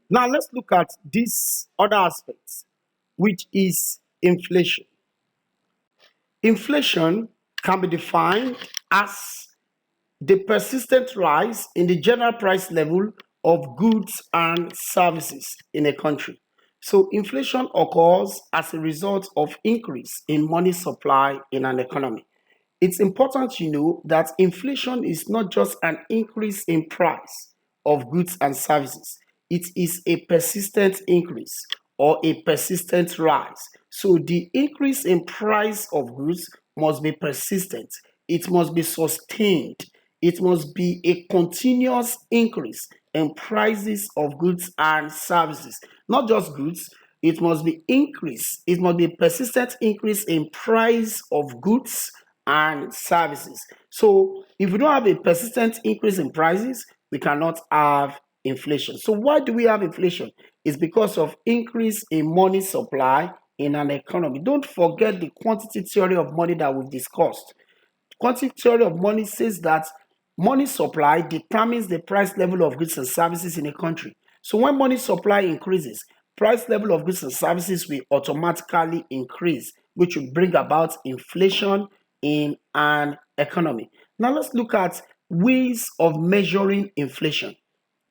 Now let's look at this other aspect, which is inflation. Inflation can be defined as the persistent rise in the general price level of goods and services in a country. So inflation occurs as a result of increase in money supply in an economy. It's important to know that inflation is not just an increase in price of goods and services. It is a persistent increase or a persistent rise. So the increase in price of goods must be persistent. It must be sustained. It must be a continuous increase in prices of goods and services. Not just goods, it must be increase. It must be a persistent increase in price of goods and services. So if we don't have a persistent increase in prices, we cannot have inflation. So why do we have inflation? It's because of increase in money supply in an economy. Don't forget the quantity theory of money that we've discussed. Quantity theory of money says that money supply determines the price level of goods and services in a country. So when money supply increases, price level of goods and services will automatically increase, which will bring about inflation in an economy. Now let's look at ways of measuring inflation.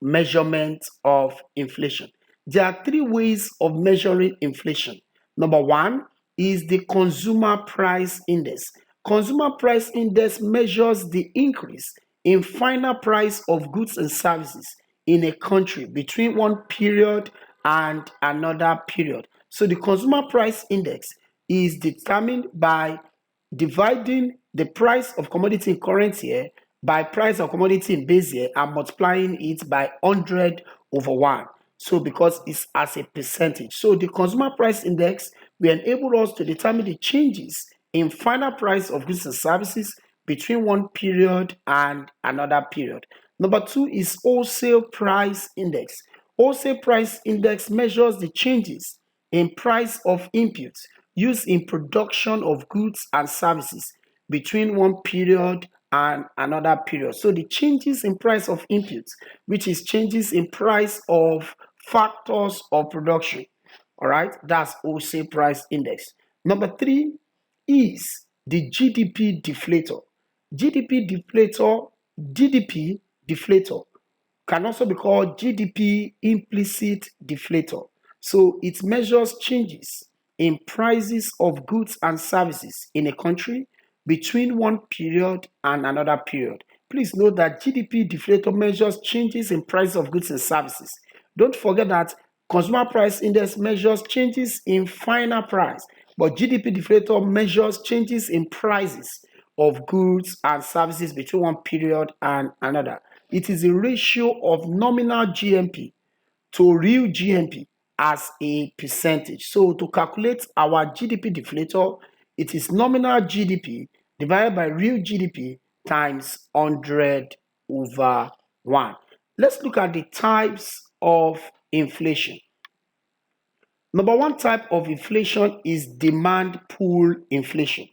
Measurement of inflation. There are three ways of measuring inflation. Number one is the consumer price index. Consumer price index measures the increase in final price of goods and services in a country between one period and another period. So the consumer price index is determined by dividing the price of commodity in current year by price of commodity in base year and multiplying it by 100 over 1. So because it's as a percentage. So the consumer price index will enable us to determine the changes in final price of goods and services between one period and another period. Number two is wholesale price index. Wholesale price index measures the changes in price of inputs used in production of goods and services between one period and another period. So the changes in price of inputs, which is changes in price of factors of production. All right, that's wholesale price index. Number three is the GDP deflator. GDP deflator, GDP deflator can also be called GDP implicit deflator. So it measures changes in prices of goods and services in a country between one period and another period. Please note that GDP deflator measures changes in price of goods and services. Don't forget that consumer price index measures changes in final price, but GDP deflator measures changes in prices of goods and services between one period and another. It is a ratio of nominal GNP to real GNP as a percentage. So to calculate our GDP deflator, it is nominal GDP divided by real GDP times 100 over 1. Let's look at the types of inflation. Number one type of inflation is demand pull inflation.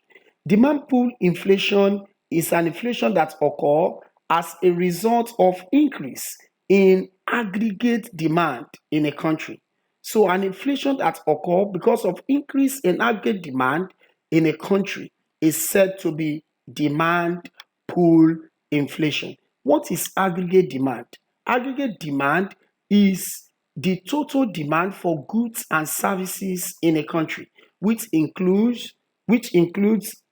Demand pull inflation is an inflation that occurs as a result of increase in aggregate demand in a country. So an inflation that occurs because of increase in aggregate demand in a country is said to be demand pull inflation. What is aggregate demand? Aggregate demand is the total demand for goods and services in a country, which includes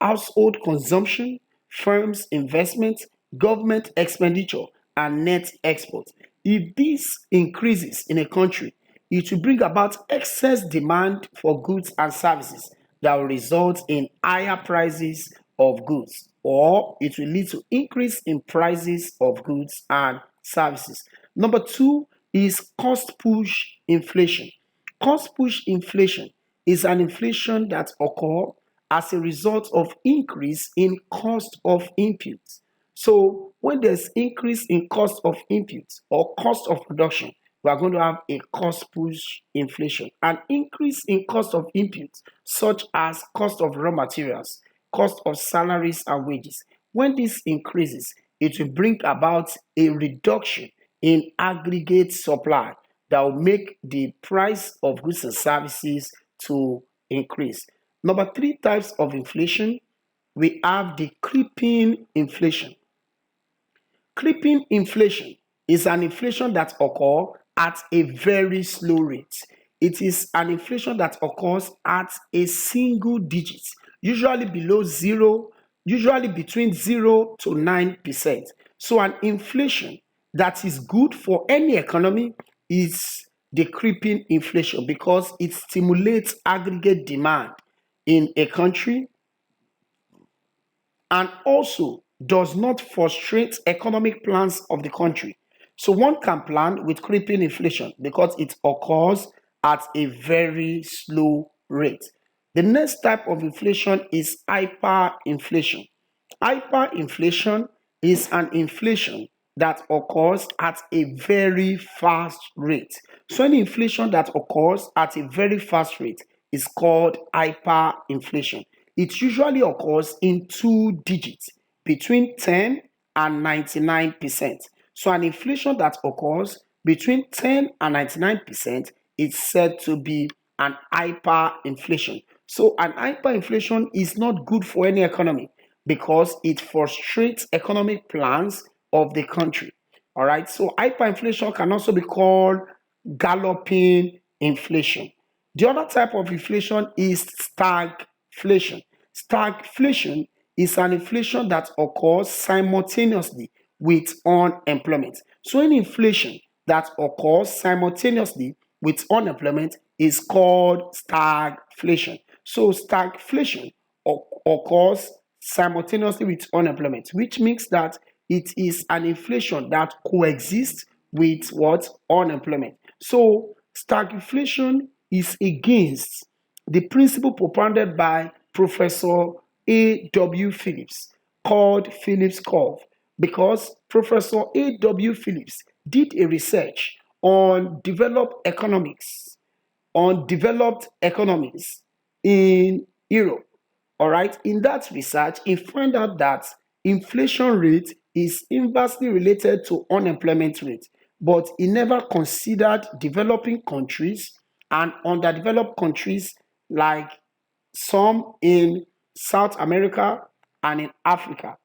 household consumption, firms' investment, government expenditure, and net export. If this increases in a country, it will bring about excess demand for goods and services that will result in higher prices of goods, or it will lead to increase in prices of goods and services. Number two is cost push inflation. Cost push inflation is an inflation that occurs as a result of increase in cost of inputs. So when there's increase in cost of inputs or cost of production, we are going to have a cost push inflation. An increase in cost of inputs, such as cost of raw materials, cost of salaries and wages. When this increases, it will bring about a reduction in aggregate supply. that will make the price of goods and services to increase. Number three types of inflation, we have the creeping inflation. Creeping inflation is an inflation that occurs at a very slow rate. It is an inflation that occurs at a single digit, usually below zero, usually between 0 to 9%. So an inflation that is good for any economy is the creeping inflation because it stimulates aggregate demand in a country and also does not frustrate economic plans of the country. So one can plan with creeping inflation because it occurs at a very slow rate. The next type of inflation is hyperinflation. Hyperinflation is an inflation that occurs at a very fast rate. So any inflation that occurs at a very fast rate is called hyperinflation. It usually occurs in two digits between 10 and 99%. So an inflation that occurs between 10 and 99% is said to be an hyperinflation. So an hyperinflation is not good for any economy because it frustrates economic plans of the country. All right. So hyperinflation can also be called galloping inflation. The other type of inflation is stagflation. Stagflation is an inflation that occurs simultaneously with unemployment. So any inflation that occurs simultaneously with unemployment is called stagflation. So stagflation occurs simultaneously with unemployment, which means that it is an inflation that coexists with what? Unemployment. So stagflation is against the principle propounded by Professor A.W. Phillips called Phillips curve because Professor A.W. Phillips did a research on developed economies in Europe. All right. In that research, he found out that inflation rate is inversely related to unemployment rate, but he never considered developing countries and underdeveloped countries like some in South America and in Africa.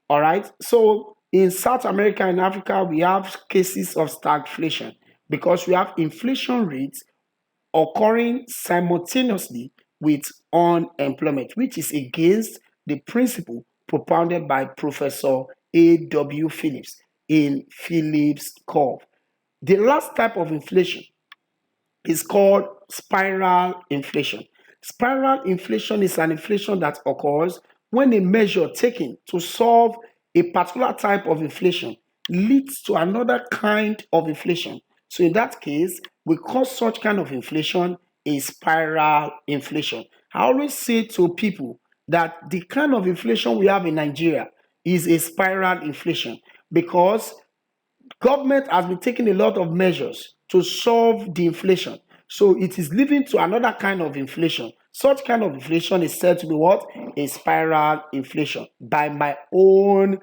All right. So in South America and Africa, we have cases of stagflation because we have inflation rates occurring simultaneously with unemployment, which is against the principle propounded by Professor A.W. Phillips in Phillips curve. The last type of inflation is called spiral inflation. Spiral inflation is an inflation that occurs when a measure taken to solve a particular type of inflation leads to another kind of inflation. So in that case, we call such kind of inflation a spiral inflation. I always say to people that the kind of inflation we have in Nigeria is a spiral inflation because government has been taking a lot of measures to solve the inflation. So it is leading to another kind of inflation. Such kind of inflation is said to be what? A spiral inflation by my own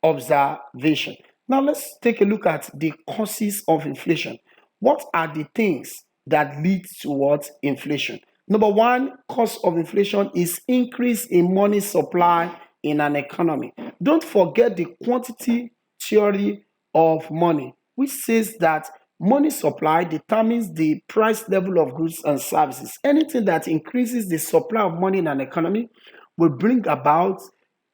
observation. Now let's take a look at the causes of inflation. What are the things that lead to what? Inflation. Number one cause of inflation is increase in money supply in an economy. Don't forget the quantity theory of money, which says that money supply determines the price level of goods and services. Anything that increases the supply of money in an economy will bring about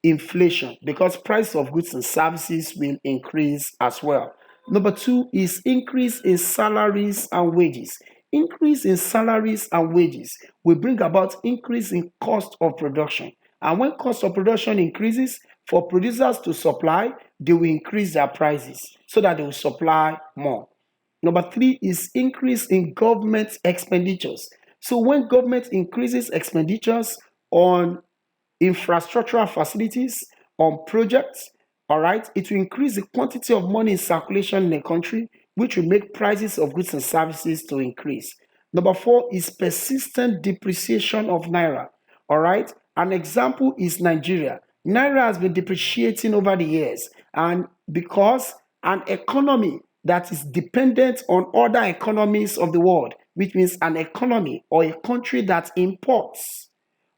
inflation because price of goods and services will increase as well. Number two is increase in salaries and wages. Increase in salaries and wages will bring about increase in cost of production. And when cost of production increases, for producers to supply, they will increase their prices so that they will supply more. Number three is increase in government expenditures. So when government increases expenditures on infrastructural facilities, on projects, all right, it will increase the quantity of money in circulation in a country, which will make prices of goods and services to increase. Number four is persistent depreciation of naira. All right, an example is Nigeria. Naira has been depreciating over the years, and because an economy that is dependent on other economies of the world, which means an economy or a country that imports,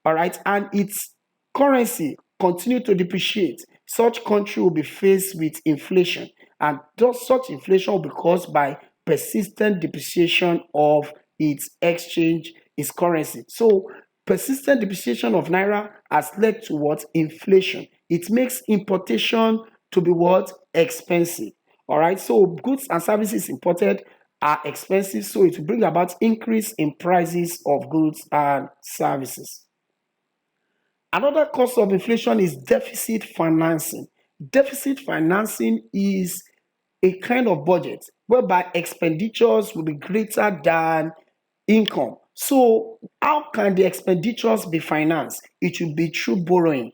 all right, and its currency continue to depreciate, such country will be faced with inflation, and thus such inflation will be caused by persistent depreciation of its exchange, its currency. So persistent depreciation of naira has led to what? Inflation. It makes importation to be what? Expensive. All right. So goods and services imported are expensive. So it will bring about increase in prices of goods and services. Another cause of inflation is deficit financing. Deficit financing is a kind of budget whereby expenditures will be greater than income. So, how can the expenditures be financed? It will be through borrowing.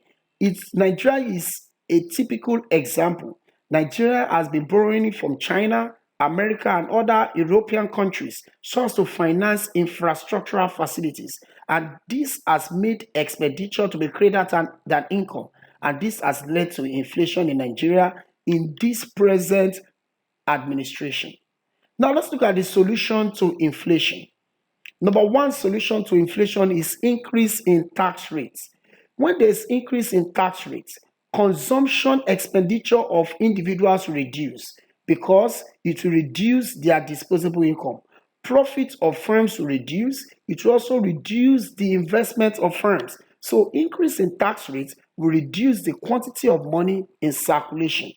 Nigeria is a typical example. Nigeria has been borrowing from China, America, and other European countries so as to finance infrastructural facilities. And this has made expenditure to be greater than income. And this has led to inflation in Nigeria in this present administration. Now, let's look at the solution to inflation. Number one solution to inflation is increase in tax rates. When there's increase in tax rates, consumption expenditure of individuals reduce because it will reduce their disposable income. Profit of firms will reduce. It will also reduce the investment of firms. So increase in tax rates will reduce the quantity of money in circulation.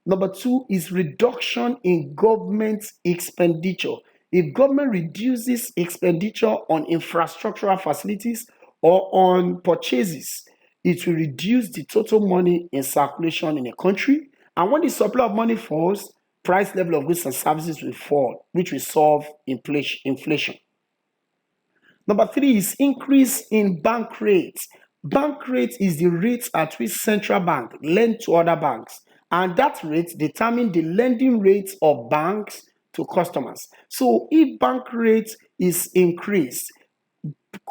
Number two is reduction in government expenditure. If government reduces expenditure on infrastructural facilities or on purchases, it will reduce the total money in circulation in a country. And when the supply of money falls, price level of goods and services will fall, which will solve inflation. Number three is increase in bank rates. Bank rate is the rate at which central bank lend to other banks, and that rate determines the lending rates of banks to customers. So if bank rate is increased,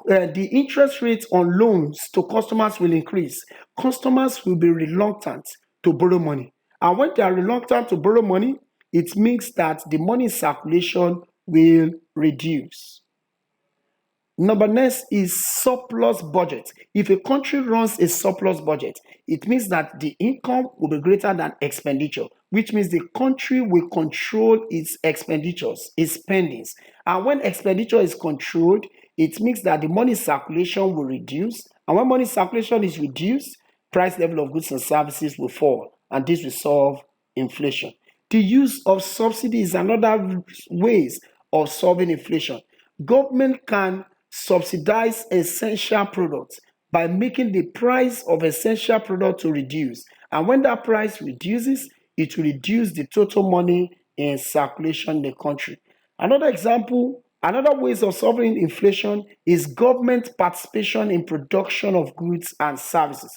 the interest rate on loans to customers will increase. Customers will be reluctant to borrow money. And when they are reluctant to borrow money, it means that the money circulation will reduce. Number next is surplus budget. If a country runs a surplus budget, it means that the income will be greater than expenditure, which means the country will control its expenditures, its spendings. And when expenditure is controlled, it means that the money circulation will reduce. And when money circulation is reduced, price level of goods and services will fall. And this will solve inflation. The use of subsidy is another ways of solving inflation. Government can subsidize essential products by making the price of essential product to reduce. And when that price reduces, it will reduce the total money in circulation in the country. Another ways of solving inflation is government participation in production of goods and services.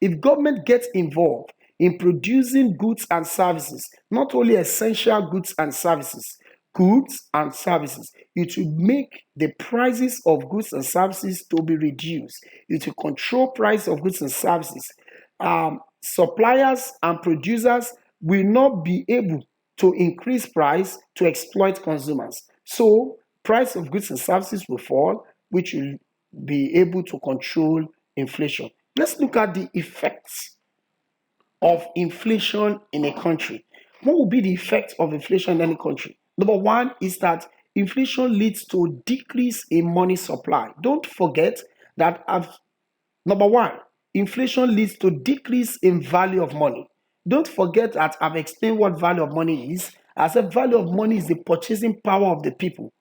If government gets involved in producing goods and services, not only essential goods and services, it will make the prices of goods and services to be reduced. It will control price of goods and services. Suppliers and producers will not be able to increase price to exploit consumers. So price of goods and services will fall, which will be able to control inflation. Let's look at the effects of inflation in a country. What will be the effect of inflation in any country? Number one is that inflation leads to decrease in money supply. Don't forget that number one, inflation leads to decrease in value of money. Don't forget that I've explained what value of money is. I said value of money is the purchasing power of the people,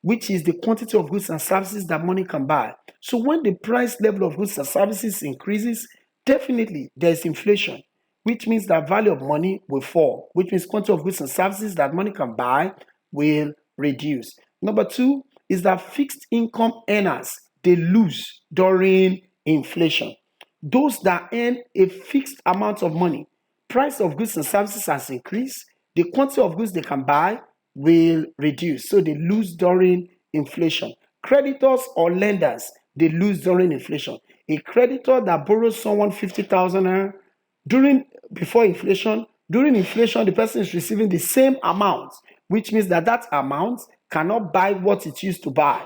which is the quantity of goods and services that money can buy. So when the price level of goods and services increases, definitely there's inflation, which means that value of money will fall, which means quantity of goods and services that money can buy will reduce. Number two is that fixed income earners, they lose during inflation. Those that earn a fixed amount of money, price of goods and services has increased, the quantity of goods they can buy will reduce. So they lose during inflation. Creditors or lenders, they lose during inflation. A creditor that borrows someone 50,000 before inflation During inflation, the person is receiving the same amount, which means that that amount cannot buy what it used to buy.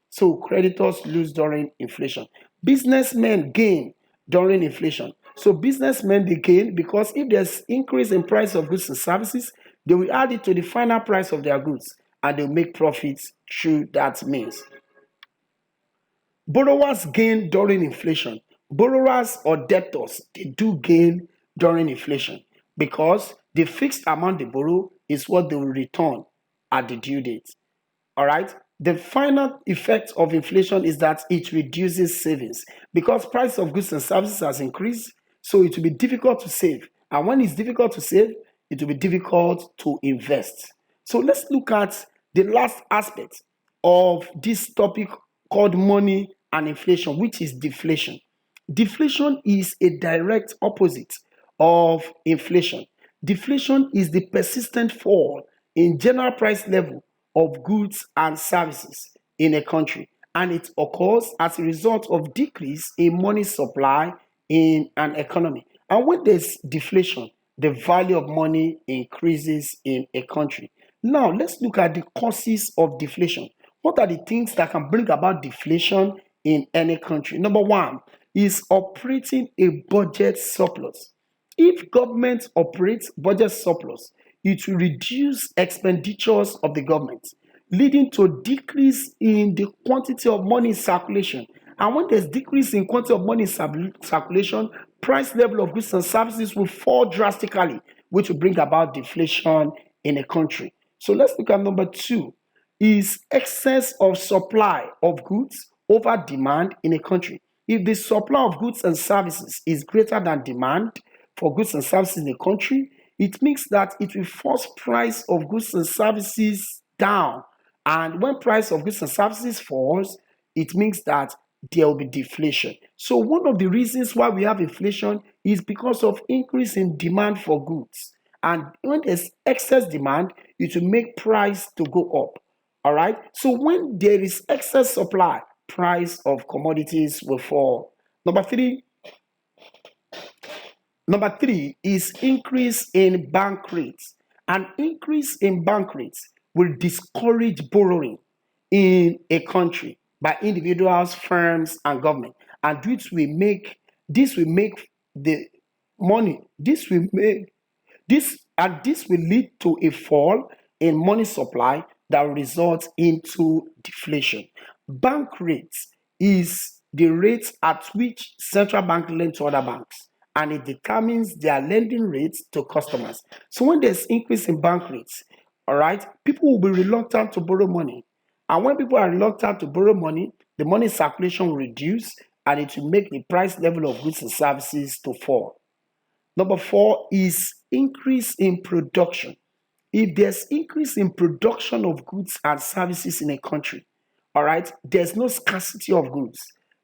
So creditors lose during inflation. Businessmen gain during inflation. So businessmen they gain because if there's increase in price of goods and services, they will add it to the final price of their goods and they'll make profits through that means. Borrowers gain during inflation. Borrowers or debtors, they do gain during inflation because the fixed amount they borrow is what they will return at the due date. All right. The final effect of inflation is that it reduces savings because price of goods and services has increased, so it will be difficult to save. And when it's difficult to save, it will be difficult to invest. So let's look at the last aspect of this topic called money and inflation, which is deflation. Deflation is a direct opposite of inflation. Deflation is the persistent fall in general price level of goods and services in a country, and it occurs as a result of decrease in money supply in an economy. And when there's deflation, the value of money increases in a country. Now, let's look at the causes of deflation. What are the things that can bring about deflation in any country? Number one is operating a budget surplus. If government operates budget surplus, it will reduce expenditures of the government, leading to a decrease in the quantity of money in circulation. And when there's decrease in quantity of money in circulation, price level of goods and services will fall drastically, which will bring about deflation in a country. So let's look at number two is excess of supply of goods over demand in a country. If the supply of goods and services is greater than demand for goods and services in a country, it means that it will force price of goods and services down. And when price of goods and services falls, it means that there will be deflation. So one of the reasons why we have inflation is because of increase in demand for goods. And when there's excess demand, it will make price to go up. All right. So when there is excess supply, price of commodities will fall. Number three is increase in bank rates. An increase in bank rates will discourage borrowing in a country by individuals, firms, and government. And this will make the money, this will lead to a fall in money supply that will result into deflation. Bank rates is the rate at which central bank lend to other banks, and it determines their lending rates to customers. So when there's increase in bank rates, all right, people will be reluctant to borrow money. And when people are reluctant to borrow money, the money circulation will reduce and it will make the price level of goods and services to fall. Number four is increase in production. If there's increase in production of goods and services in a country, all right, there's no scarcity of goods,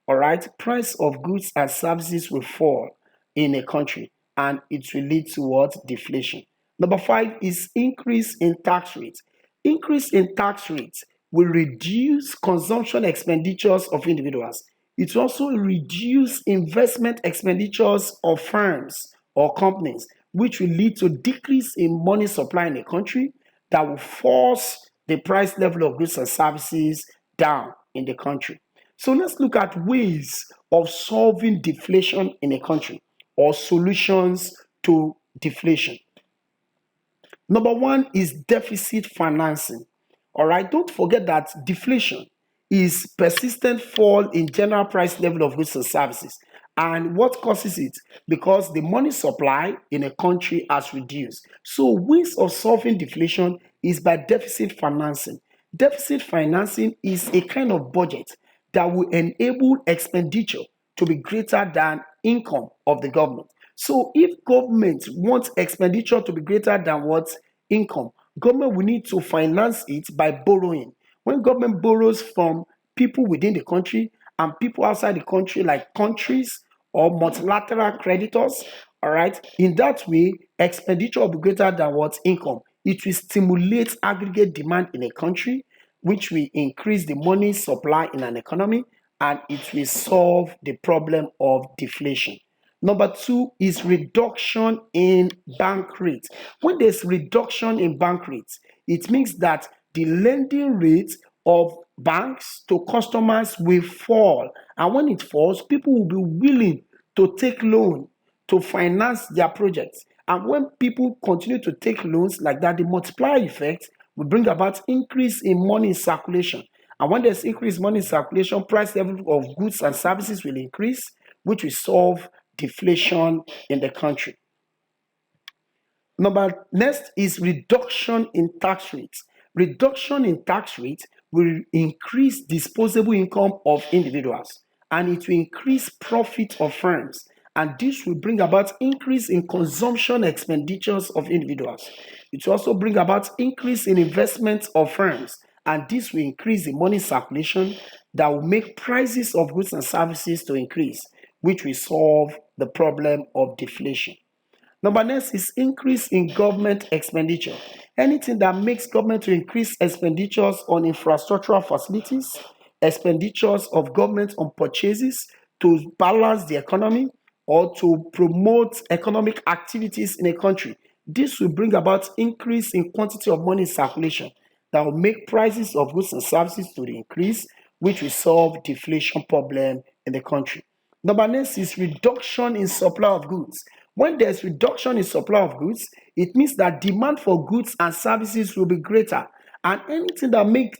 all right, price of goods and services will fall in a country and it will lead towards deflation. Number five is increase in tax rates. Increase in tax rates will reduce consumption expenditures of individuals. It will also reduce investment expenditures of firms or companies, which will lead to decrease in money supply in a country that will force the price level of goods and services down in the country. So let's look at ways of solving deflation in a country or solutions to deflation. Number one is deficit financing. All right, don't forget that deflation is persistent fall in general price level of goods and services. And what causes it? Because the money supply in a country has reduced. So ways of solving deflation is by deficit financing. Deficit financing is a kind of budget that will enable expenditure to be greater than income of the government. So if government wants expenditure to be greater than what income, government will need to finance it by borrowing. When government borrows from people within the country and people outside the country, like countries or multilateral creditors, all right, in that way, expenditure will be greater than what income. It will stimulate aggregate demand in a country, which will increase the money supply in an economy, and it will solve the problem of deflation. Number two is reduction in bank rates. When there's reduction in bank rates, it means that the lending rate of banks to customers will fall. And when it falls, people will be willing to take loan to finance their projects. And when people continue to take loans like that, the multiplier effect will bring about increase in money in circulation. And when there's increased money in circulation, price level of goods and services will increase, which will solve deflation in the country. Number next is reduction in tax rates. Reduction in tax rates will increase disposable income of individuals, and it will increase profit of firms, and this will bring about increase in consumption expenditures of individuals. It will also bring about increase in investments of firms, and this will increase the money circulation that will make prices of goods and services to increase, which will solve the problem of deflation. Number next is increase in government expenditure. Anything that makes government to increase expenditures on infrastructural facilities, expenditures of government on purchases to balance the economy or to promote economic activities in a country. This will bring about increase in quantity of money in circulation that will make prices of goods and services to increase, which will solve deflation problem in the country. Number next is reduction in supply of goods. When there's reduction in supply of goods, it means that demand for goods and services will be greater. And anything that makes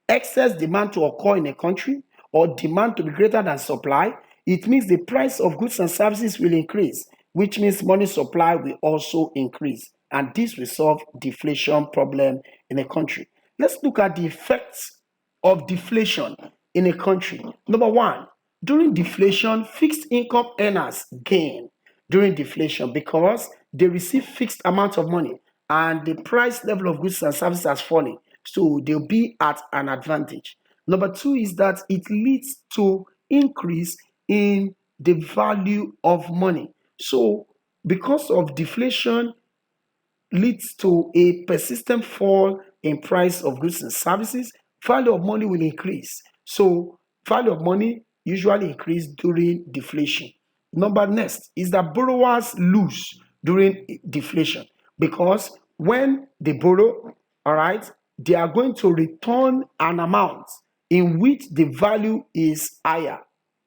excess demand to occur in a country or demand to be greater than supply, it means the price of goods and services will increase, which means money supply will also increase. And this will solve deflation problem in a country. Let's look at the effects of deflation in a country. Number one, during deflation, fixed income earners gain during deflation because they receive fixed amount of money and the price level of goods and services has fallen. So they'll be at an advantage. Number two is that it leads to increase in the value of money. So because of deflation, leads to a persistent fall in price of goods and services, value of money will increase. So value of money usually increase during deflation. Number next is that borrowers lose during deflation because when they borrow, all right, they are going to return an amount in which the value is higher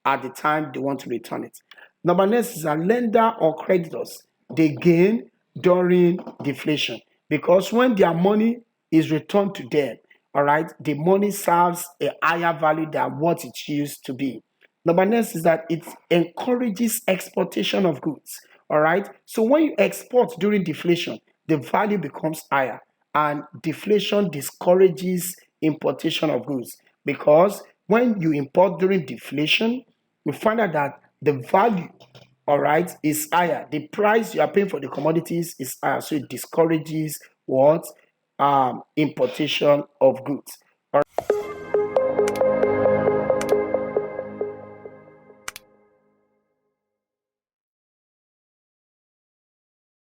at the time they want to return it. Number next is a lender or creditors. They gain during deflation because when their money is returned to them, all right, the money serves a higher value than what it used to be. Number next is that it encourages exportation of goods. All right. So when you export during deflation, the value becomes higher, and deflation discourages importation of goods because when you import during deflation, you find out that the value, all right, is higher. The price you are paying for the commodities is higher, so it discourages what importation of goods. All right.